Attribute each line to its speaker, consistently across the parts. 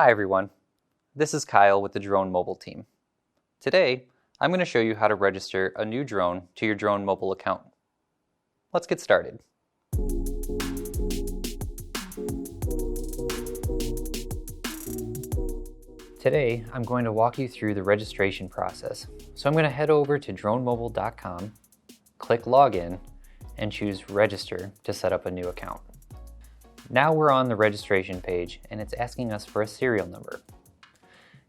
Speaker 1: Hi everyone, this is Kyle with the DroneMobile team. Today, I'm going to show you how to register a new drone to your DroneMobile account. Let's get started. Today, I'm going to walk you through the registration process. So I'm going to head over to DroneMobile.com, click Login, and choose Register to set up a new account. Now we're on the registration page and it's asking us for a serial number.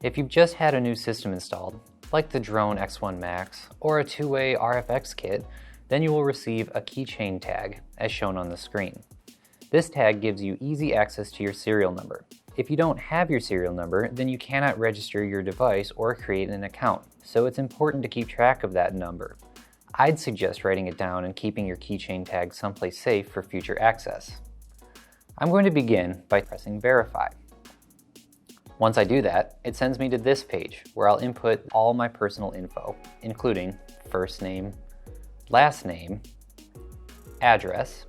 Speaker 1: If you've just had a new system installed, like the Drone X1 Max or a two-way RFX kit, then you will receive a keychain tag as shown on the screen. This tag gives you easy access to your serial number. If you don't have your serial number, then you cannot register your device or create an account, so it's important to keep track of that number. I'd suggest writing it down and keeping your keychain tag someplace safe for future access. I'm going to begin by pressing Verify. Once I do that, it sends me to this page where I'll input all my personal info, including first name, last name, address,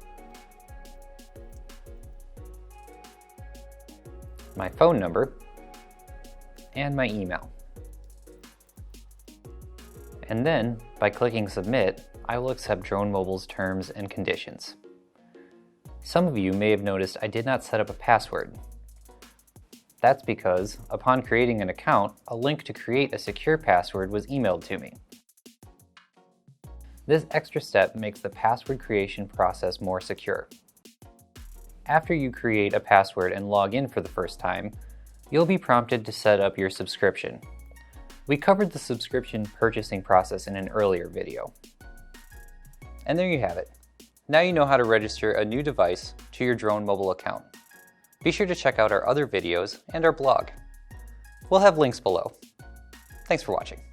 Speaker 1: my phone number, and my email. And then, by clicking Submit, I will accept DroneMobile's terms and conditions. Some of you may have noticed I did not set up a password. That's because, upon creating an account, a link to create a secure password was emailed to me. This extra step makes the password creation process more secure. After you create a password and log in for the first time, you'll be prompted to set up your subscription. We covered the subscription purchasing process in an earlier video. And there you have it. Now you know how to register a new device to your DroneMobile account. Be sure to check out our other videos and our blog. We'll have links below. Thanks for watching.